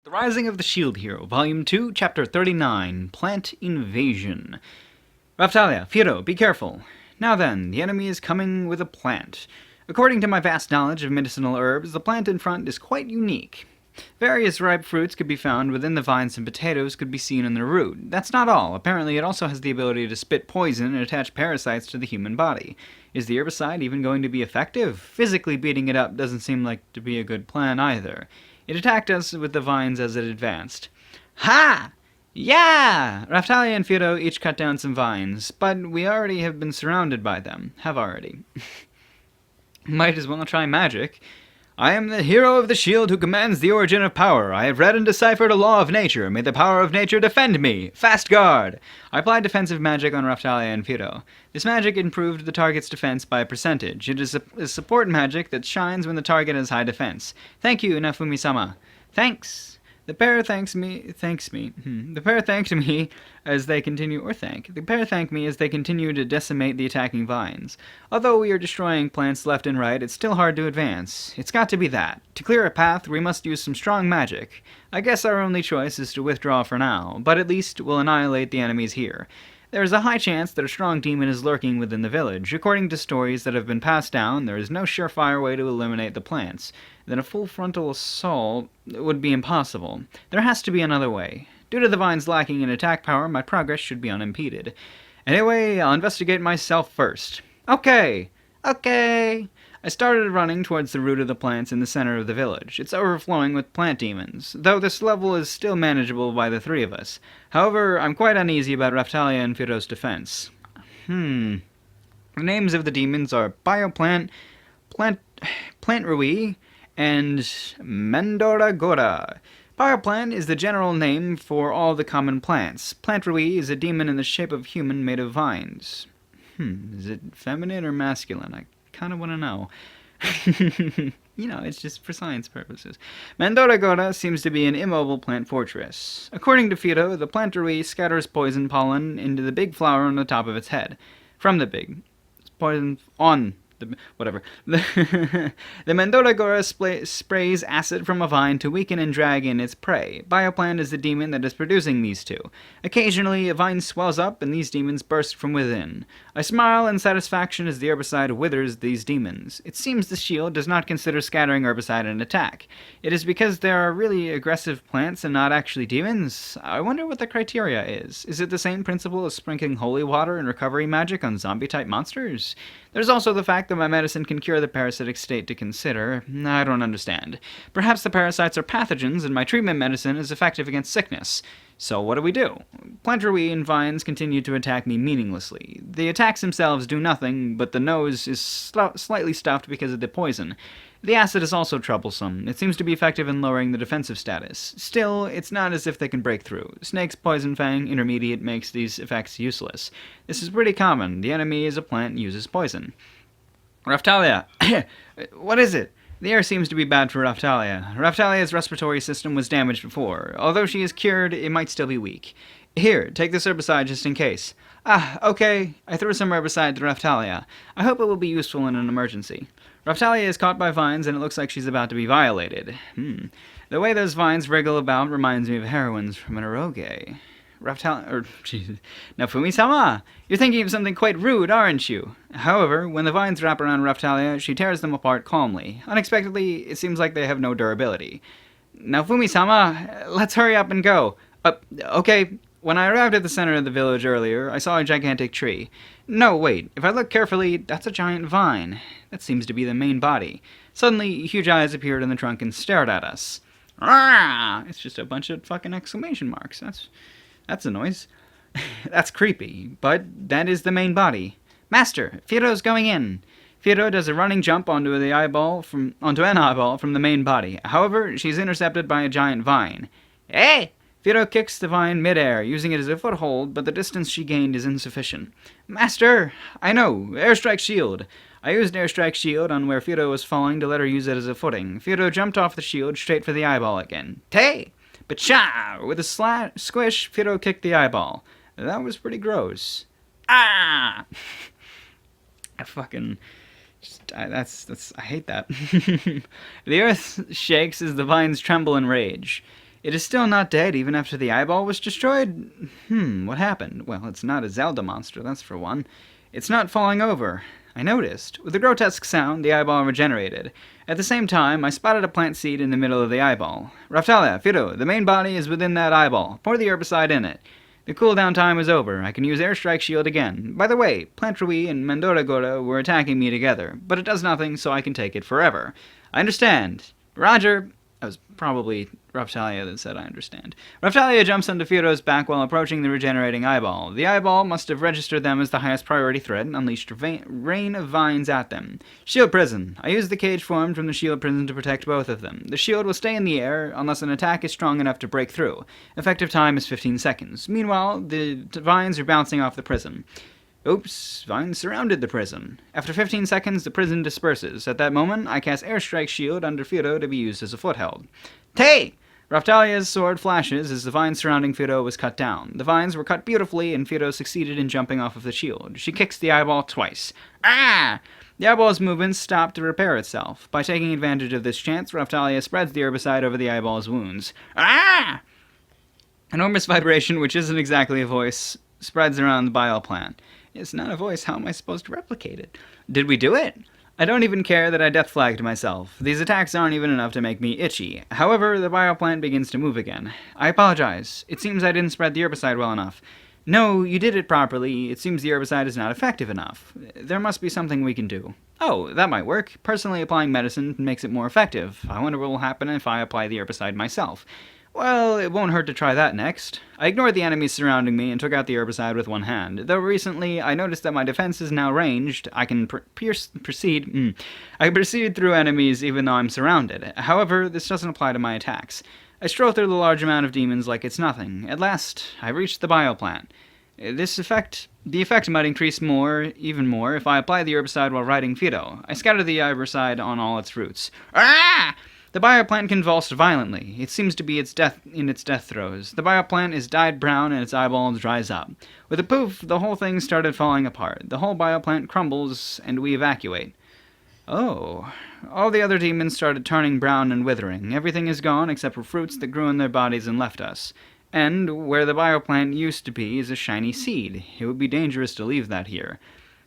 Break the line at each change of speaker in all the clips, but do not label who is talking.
The Rising of the Shield Hero, Volume 2, Chapter 39, Plant Invasion. Raftalia, Firo, be careful. Now then, the enemy is coming with a plant. According to my vast knowledge of medicinal herbs, the plant in front is quite unique. Various ripe fruits could be found within the vines and potatoes could be seen in their root. That's not all. Apparently it also has the ability to spit poison and attach parasites to the human body. Is the herbicide even going to be effective? Physically beating it up doesn't seem like to be a good plan either. It attacked us with the vines as it advanced. Ha! Yeah! Raftalia and Firo each cut down some vines, but we already have been surrounded by them. Have already. Might as well try magic. I am the hero of the shield who commands the origin of power. I have read and deciphered a law of nature. May the power of nature defend me. Fast guard! I applied defensive magic on Raftalia and Firo. This magic improved the target's defense by a percentage. It is a support magic that shines when the target has high defense. Thank you, Nafumi-sama. Thanks. The pair thanked me as they continue to decimate the attacking vines. Although we are destroying plants left and right, it's still hard to advance. It's got to be that. To clear a path, we must use some strong magic. I guess our only choice is to withdraw for now, but at least we'll annihilate the enemies here. There is a high chance that a strong demon is lurking within the village. According to stories that have been passed down, there is no surefire way to eliminate the plants. Then a full frontal assault would be impossible. There has to be another way. Due to the vines lacking in attack power, my progress should be unimpeded. Anyway, I'll investigate myself first. Okay. I started running towards the root of the plants in the center of the village. It's overflowing with plant demons, though this level is still manageable by the three of us. However, I'm quite uneasy about Raftalia and Firo's defense. The names of the demons are Bioplant, Plant Rui, and Mandoragora. Bioplant is the general name for all the common plants. Plant Rui is a demon in the shape of human made of vines. Is it feminine or masculine? I kind of want to know. It's just for science purposes. Mandoragora seems to be an immobile plant fortress. According to Firo, the plant Rui scatters poison pollen into the big flower on the top of its head. From the big. Poison on whatever. The Mandoragora sprays acid from a vine to weaken and drag in its prey. Bioplant is the demon that is producing these two. Occasionally, a vine swells up and these demons burst from within. I smile in satisfaction as the herbicide withers these demons. It seems the shield does not consider scattering herbicide an attack. It is because there are really aggressive plants and not actually demons? I wonder what the criteria is. Is it the same principle as sprinkling holy water and recovery magic on zombie-type monsters? There's also the fact that my medicine can cure the parasitic state to consider. I don't understand. Perhaps the parasites are pathogens and my treatment medicine is effective against sickness. So what do? Plant Rui and vines continue to attack me meaninglessly. The attacks themselves do nothing, but the nose is slightly stuffed because of the poison. The acid is also troublesome. It seems to be effective in lowering the defensive status. Still, it's not as if they can break through. Snake's Poison Fang Intermediate makes these effects useless. This is pretty common. The enemy is a plant and uses poison. Raftalia! What is it? The air seems to be bad for Raftalia. Raftalia's respiratory system was damaged before. Although she is cured, it might still be weak. Here, take this herbicide just in case. Okay. I threw some herbicide to Raftalia. I hope it will be useful in an emergency. Raftalia is caught by vines and it looks like she's about to be violated. The way those vines wriggle about reminds me of heroines from an eroge. Nafumi-sama! You're thinking of something quite rude, aren't you? However, when the vines wrap around Raftalia, she tears them apart calmly. Unexpectedly, it seems like they have no durability. Nafumi-sama, let's hurry up and go. Okay. When I arrived at the center of the village earlier, I saw a gigantic tree. No, wait. If I look carefully, that's a giant vine. That seems to be the main body. Suddenly, huge eyes appeared in the trunk and stared at us. Rah! It's just a bunch of fucking exclamation marks. That's a noise. That's creepy, but that is the main body. Master, Firo's going in. Firo does a running jump onto an eyeball from the main body. However, she's intercepted by a giant vine. Hey! Firo kicks the vine mid-air, using it as a foothold, but the distance she gained is insufficient. Master! I know! Airstrike shield! I used airstrike shield on where Firo was falling to let her use it as a footing. Firo jumped off the shield straight for the eyeball again. Tay! Bacha! With a squish, Firo kicked the eyeball. That was pretty gross. Ah! I hate that. The earth shakes as the vines tremble in rage. It is still not dead even after the eyeball was destroyed? What happened? Well, it's not a Zelda monster, that's for one. It's not falling over. I noticed. With a grotesque sound, the eyeball regenerated. At the same time, I spotted a plant seed in the middle of the eyeball. Raftalia, Fido, the main body is within that eyeball. Pour the herbicide in it. The cooldown time is over. I can use Airstrike Shield again. By the way, Plantrui and Mandoragora were attacking me together, but it does nothing, so I can take it forever. I understand. Roger. That was probably Raftalia that said I understand. Raftalia jumps onto Fido's back while approaching the regenerating eyeball. The eyeball must have registered them as the highest priority threat and unleashed a rain of vines at them. Shield Prison. I used the cage formed from the Shield Prison to protect both of them. The shield will stay in the air unless an attack is strong enough to break through. Effective time is 15 seconds. Meanwhile, the vines are bouncing off the prison. Oops, vines surrounded the prison. After 15 seconds, the prison disperses. At that moment, I cast Airstrike Shield under Fido to be used as a foothold. Tay! Raftalia's sword flashes as the vines surrounding Fido was cut down. The vines were cut beautifully, and Fido succeeded in jumping off of the shield. She kicks the eyeball twice. Ah! The eyeball's movements stopped to repair itself. By taking advantage of this chance, Raftalia spreads the herbicide over the eyeball's wounds. Ah! Enormous vibration, which isn't exactly a voice, spreads around the bile plant. It's not a voice. How am I supposed to replicate it? Did we do it? I don't even care that I death flagged myself. These attacks aren't even enough to make me itchy. However, the bioplant begins to move again. I apologize. It seems I didn't spread the herbicide well enough. No, you did it properly. It seems the herbicide is not effective enough. There must be something we can do. Oh, that might work. Personally applying medicine makes it more effective. I wonder what will happen if I apply the herbicide myself. Well, it won't hurt to try that next. I ignored the enemies surrounding me and took out the herbicide with one hand. Though recently I noticed that my defense is now ranged, I can proceed through enemies even though I'm surrounded. However, this doesn't apply to my attacks. I stroll through the large amount of demons like it's nothing. At last, I reached the bioplant. The effect might increase even more, if I apply the herbicide while riding Fido. I scatter the herbicide on all its roots. Ah! The bioplant convulsed violently. It seems to be in its death throes. The bioplant is dyed brown and its eyeball dries up. With a poof, the whole thing started falling apart. The whole bioplant crumbles, and we evacuate. Oh. All the other demons started turning brown and withering. Everything is gone except for fruits that grew in their bodies and left us. And where the bioplant used to be is a shiny seed. It would be dangerous to leave that here.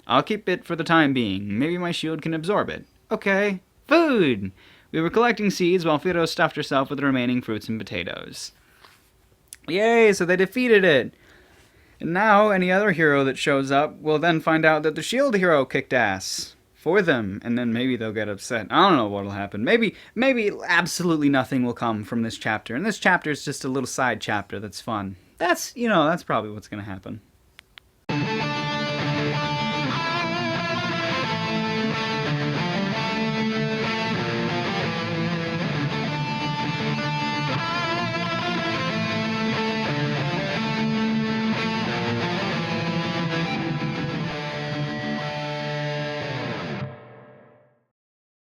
I'll keep it for the time being. Maybe my shield can absorb it. Okay. Food! We were collecting seeds while Fido stuffed herself with the remaining fruits and potatoes. Yay, so they defeated it! And now any other hero that shows up will then find out that the shield hero kicked ass for them, and then maybe they'll get upset. I don't know what'll happen. Maybe absolutely nothing will come from this chapter, and this chapter is just a little side chapter that's fun. That's probably what's gonna happen.